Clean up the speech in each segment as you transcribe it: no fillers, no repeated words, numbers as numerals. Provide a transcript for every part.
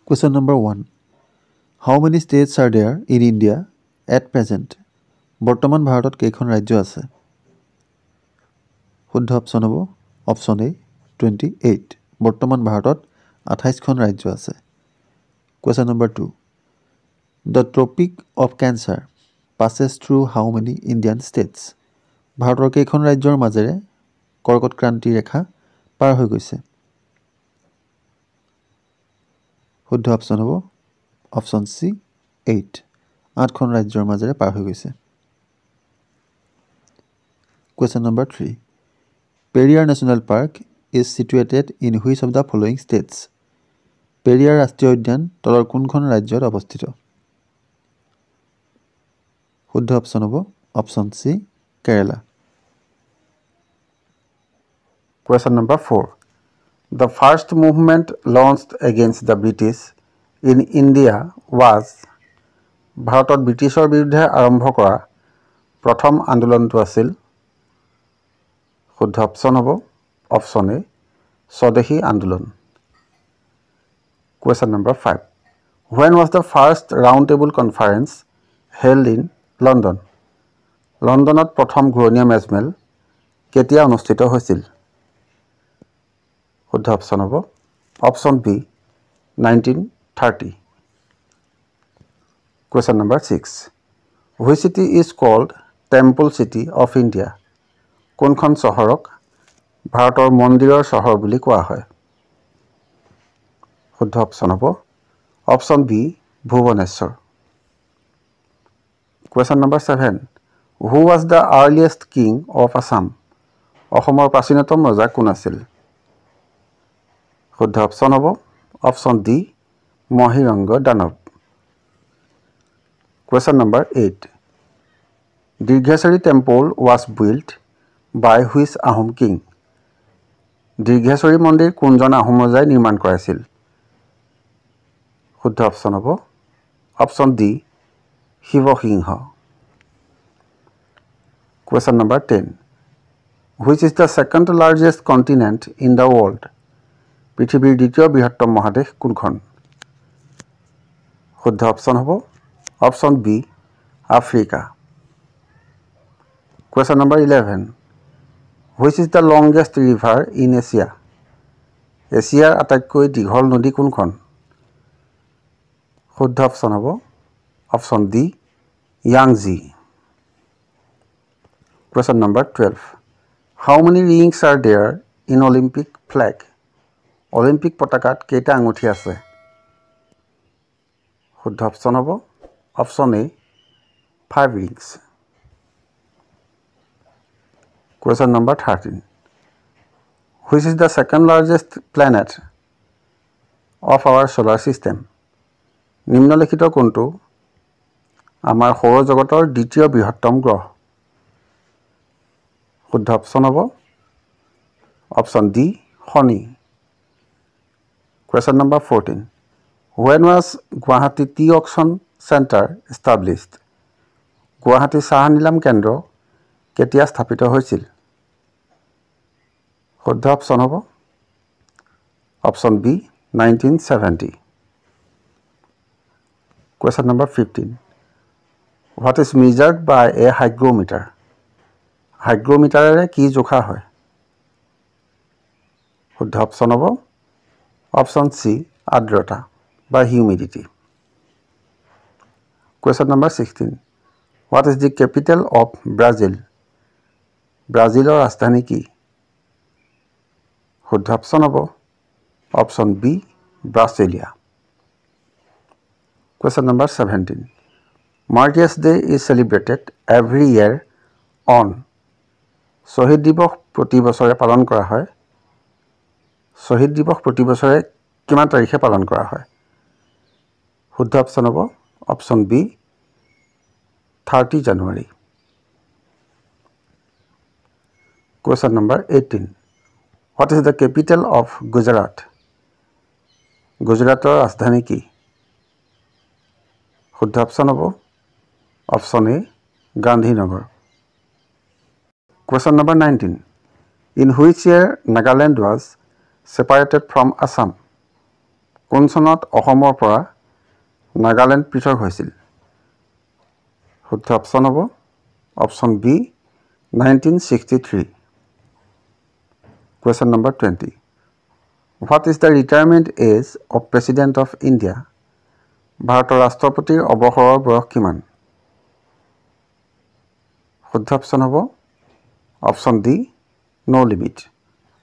Question number 1. How many states are there in India at present? বৰ্তমান ভাৰতত কেইখন ৰাজ্য আছে? শুদ্ধ অপশ্যন হ'ব অপশ্যন এ 28. বৰ্তমান ভাৰতত 28খন ৰাজ্য আছে। Question number 2. The Tropic of Cancer passes through how many Indian states? ভাৰতৰ কেইখন ৰাজ্যৰ মাজেৰে কৰ্কট ক্ৰান্তি ৰেখা পাৰ হৈ গৈছে? শুদ্ধ অপশ্যন হ'ব অপশ্যন চি 8. 8খন ৰাজ্যৰ মাজেৰে পাৰ হৈ গৈছে। Question number 3. Periyar National Park is situated in which of the following states? Periyar ৰাষ্ট্ৰীয় উদ্যান তলৰ কোনখন ৰাজ্যত অৱস্থিত? শুদ্ধ অপশ্যন হ'ব option C Kerala. Question number 4. The first movement launched against the British in India was ভাৰতত ব্ৰিটিছৰ বিৰুদ্ধে আৰম্ভ কৰা প্ৰথম আন্দোলনটো আছিল। শুদ্ধ অপশ্যন হ'ব অপশ্যন এ স্বদেশী আন্দোলন। Question number 5. When was the first roundtable conference held in London? লণ্ডনত প্ৰথম ঘূৰণীয়া মেজমেল কেতিয়া অনুষ্ঠিত হৈছিল? শুদ্ধ অপশ্যন হ'ব option B 1930। Question number 6. Which city is called Temple City of India? কোনখন চহৰক ভাৰতৰ মন্দিৰৰ চহৰ বুলি কোৱা হয়? শুদ্ধ অপশ্যন হ'ব option B Bhubaneswar. Question number 7. Who was the earliest king of Assam? অসমৰ প্ৰাচীনতম ৰজা কোন আছিল? শুদ্ধ অপশ্যন হ'ব option D Mahiranga Danava. Question number 8. Dirghesari temple was built by which Ahom king? Dirgheswari মন্দিৰ কোনজন আহোম ৰজাই নিৰ্মাণ কৰাইছিল? শুদ্ধ অপশ্যন হ'ব option D Siva Singha. Question number 10. Which is the second largest continent in the world? পৃথিৱীৰ দ্বিতীয় বৃহত্তম মহাদেশ কোনখন? শুদ্ধ অপশ্যন হ'ব option B Africa. Question number 11. Which is the longest river in Asia? এছিয়াৰ আটাইতকৈ দীঘল নদী কোনখন? শুদ্ধ অপশ্যন হ'ব option D Yangtze. Question number 12. How many rings are there in Olympic flag? Olympic পতাকাত কেইটা আঙুঠি আছে? শুদ্ধ অপশ্যন হ'ব option A 5 rings। Question number 13. Which is the second largest planet of our solar system? নিম্নলিখিত কোনটো আমাৰ সৌৰজগতৰ দ্বিতীয় বৃহত্তম গ্ৰহ? শুদ্ধ অপশ্যন হ'ব option D Shani. Question number 14. When was Guwahati Tea Auction Center established? Guwahati চাহ নিলাম কেন্দ্ৰ কেতিয়া স্থাপিত হৈছিল? শুদ্ধ অপশ্যন হ'ব option B 1970। Question number 15. What is measured by a hygrometer? হাইগ্ৰমিটাৰেৰে কি জোখা হয়? শুদ্ধ অপশ্যন হ'ব অপশ্যন চি আৰ্দ্ৰতা বা humidity. Question number 16. What is the capital of Brazil? ব্ৰাজিলৰ ৰাজধানী কি? শুদ্ধ অপশ্যন হ'ব option B Brasilia. Question number 17. Martyrs Day is celebrated every year on শ্বহীদ দিৱস প্ৰতি বছৰে পালন কৰা হয়। শ্বহীদ দিৱস প্ৰতি বছৰে কিমান তাৰিখে পালন কৰা হয়? শুদ্ধ অপশ্যন হ'ব option B 30 January. Question number 18. What is the capital of Gujarat? গুজৰাটৰ ৰাজধানী কি? শুদ্ধ অপশ্যন হ'ব option A Gandhinagar. Question number 19. In which year Nagaland was separated from Assam? কোন চনত অসমৰ পৰা নাগালেণ্ড পৃথক হৈছিল? শুদ্ধ অপশ্যন হ'ব option B 1963. Question number 20. What is the retirement age of President of India? ভাৰতৰ ৰাষ্ট্ৰপতিৰ অৱসৰৰ বয়স কিমান? শুদ্ধ অপশ্যন হ'ব অপশ্যন ডি নো লিমিট,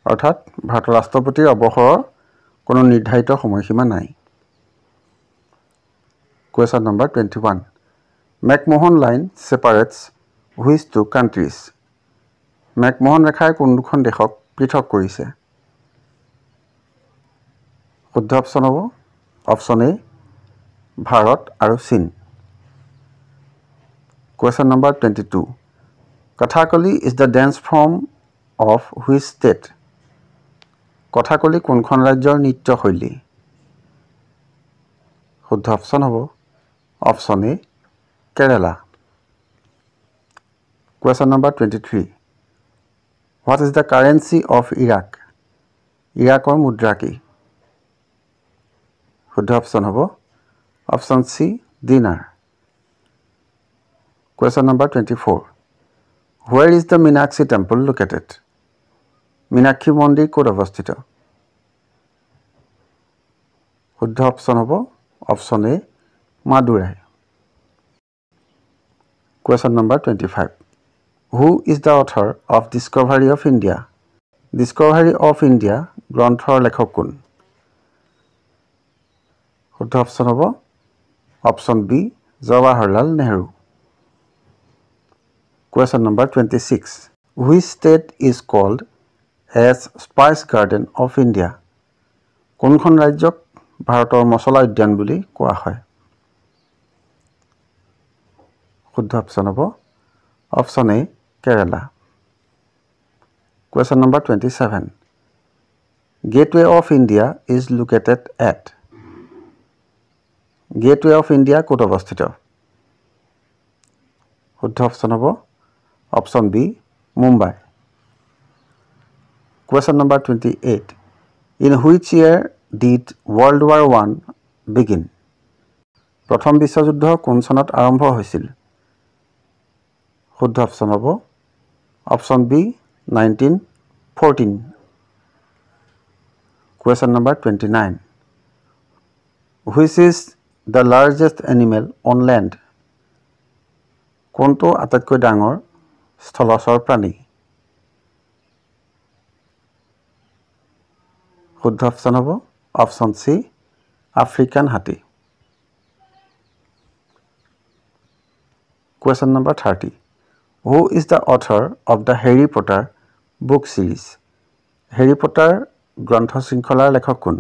অৰ্থাৎ ভাৰতৰ ৰাষ্ট্ৰপতিৰ অৱসৰৰ কোনো নিৰ্ধাৰিত সময়সীমা নাই। Question number 21. McMahon line separates which two countries? McMahon ৰেখাই কোন দুখন দেশক পৃথক কৰিছে? শুদ্ধ অপশ্যন হ'ব অপশ্যন এ ভাৰত আৰু চীন। Question number 22. Kathakali is the dance form of which state? Kathakali কোনখন ৰাজ্যৰ নৃত্য শৈলী? শুদ্ধ অপশ্যন হ'ব option A Kerala. Question number 23. What is the currency of Iraq? ইৰাকৰ মুদ্ৰা কি? শুদ্ধ অপশ্যন হ'ব অপশ্যন চি দিনাৰ। Question number 24. Where is the Meenakshi temple located? Meenakshi মন্দিৰ ক'ত অৱস্থিত? শুদ্ধ অপশ্যন হ'ব option A Madurai. Question number 25. Who is the author of Discovery of India? Discovery of India গ্ৰন্থৰ লেখক কোন? শুদ্ধ অপশ্যন হ'ব option B Jawaharlal Nehru. Question number 26. Which state is called as Spice Garden of India? কোনখন ৰাজ্যক ভাৰতৰ মছলা উদ্যান বুলি কোৱা হয়? শুদ্ধ অপশ্যন হ'ব option A Kerala. Question number 27. Gateway of India is located at? Gateway of India ক'ত অৱস্থিত? শুদ্ধ অপশ্যন হ'ব option B Mumbai. Question number 28. In which year did World War I begin? প্ৰথম বিশ্বযুদ্ধ কোন চনত আৰম্ভ হৈছিল? শুদ্ধ অপশ্যন হ'ব option B 1914. Question number 29. Which is the largest animal on land? কোনটো আটাইতকৈ ডাঙৰ স্থলচৰ প্ৰাণী? শুদ্ধ অপশ্যন হ'ব অপশ্যন চি আফ্ৰিকান হাতী। Question number 30. Who is the author of the Harry Potter book series? Harry Potter গ্ৰন্থ শৃংখলাৰ লেখক কোন?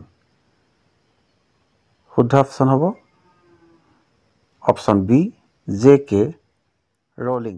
শুদ্ধ অপশ্যন হ'ব option B J K rolling.